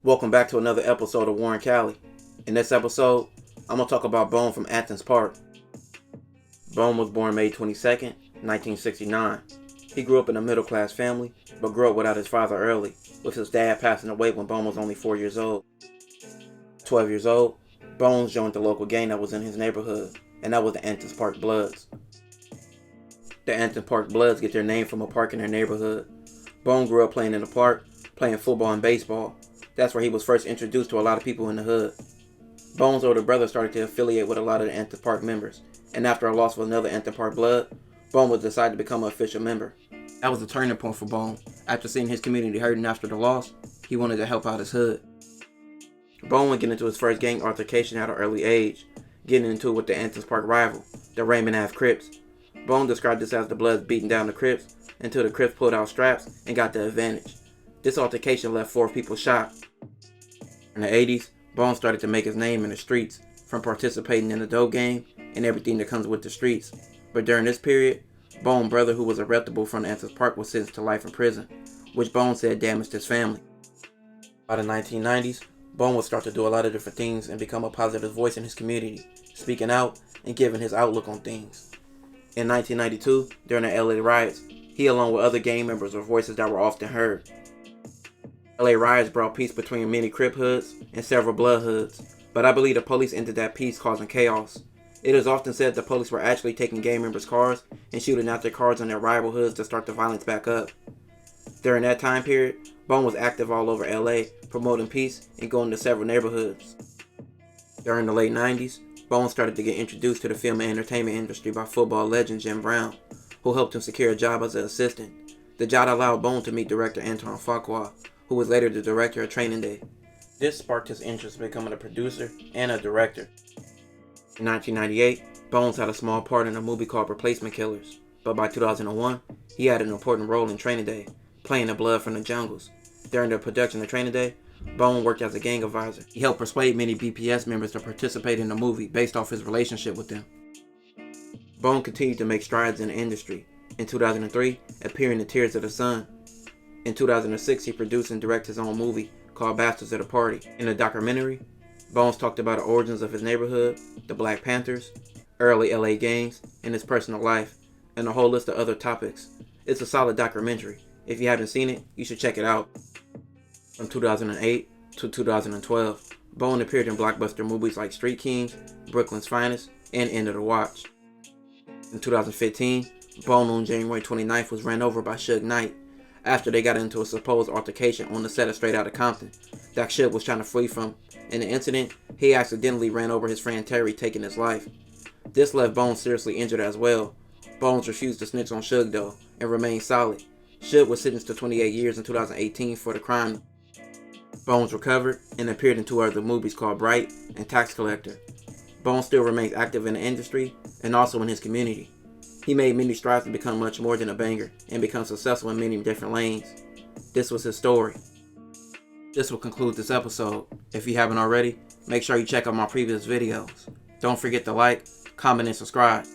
Welcome back to another episode of Warren Cali. In this episode, I'm going to talk about Bone from Athens Park. Bone was born May 22nd, 1969. He grew up in a middle-class family, but grew up without his father early, with his dad passing away when Bone was only 4 years old. 12 years old, Bones joined the local gang that was in his neighborhood, and that was the Athens Park Bloods. The Athens Park Bloods get their name from a park in their neighborhood. Bone grew up playing in the park, playing football and baseball. That's where he was first introduced to a lot of people in the hood. Bones' older brother started to affiliate with a lot of the Athens Park members, and after a loss with another Athens Park Blood, Bone was decided to become an official member. That was the turning point for Bone. After seeing his community hurting after the loss, he wanted to help out his hood. Bone would get into his first gang altercation at an early age, getting into it with the Athens Park rival, the Raymond Ave Crips. Bone described this as the Bloods beating down the Crips until the Crips pulled out straps and got the advantage. This altercation left 4 people shot. In the 80s, Bone started to make his name in the streets, from participating in the dope game and everything that comes with the streets. But during this period, Bone's brother, who was a reputable from Athens Park, was sentenced to life in prison, which Bone said damaged his family. By the 1990s, Bone would start to do a lot of different things and become a positive voice in his community, speaking out and giving his outlook on things. In 1992, during the LA riots, he along with other gang members were voices that were often heard. LA riots brought peace between many Crip hoods and several Blood hoods, but I believe the police ended that peace, causing chaos. It is often said the police were actually taking gang members' cars and shooting out their cars on their rival hoods to start the violence back up. During that time period, Bone was active all over LA, promoting peace and going to several neighborhoods. During the late 90s, Bone started to get introduced to the film and entertainment industry by football legend Jim Brown, who helped him secure a job as an assistant. The job allowed Bone to meet director Anton Fuqua, who was later the director of Training Day. This sparked his interest in becoming a producer and a director. In 1998, Bones had a small part in a movie called Replacement Killers, but by 2001, he had an important role in Training Day, playing the Blood from the Jungles. During the production of Training Day, Bone worked as a gang advisor. He helped persuade many BPS members to participate in the movie based off his relationship with them. Bone continued to make strides in the industry. In 2003, appearing in Tears of the Sun. In 2006, he produced and directed his own movie called Bastards of the Party. In the documentary, Bones talked about the origins of his neighborhood, the Black Panthers, early LA gangs, and his personal life, and a whole list of other topics. It's a solid documentary. If you haven't seen it, you should check it out. From 2008 to 2012, Bone appeared in blockbuster movies like Street Kings, Brooklyn's Finest, and End of the Watch. In 2015, Bone on January 29th was ran over by Suge Knight after they got into a supposed altercation on the set of Straight Outta Compton that Suge was trying to flee from. In the incident, he accidentally ran over his friend Terry, taking his life. This left Bones seriously injured as well. Bones refused to snitch on Suge though, and remained solid. Suge was sentenced to 28 years in 2018 for the crime. Bones recovered and appeared in 2 other movies called Bright and Tax Collector. Bones still remains active in the industry and also in his community. He made many strides to become much more than a banger and become successful in many different lanes. This was his story. This will conclude this episode. If you haven't already, make sure you check out my previous videos. Don't forget to like, comment, and subscribe.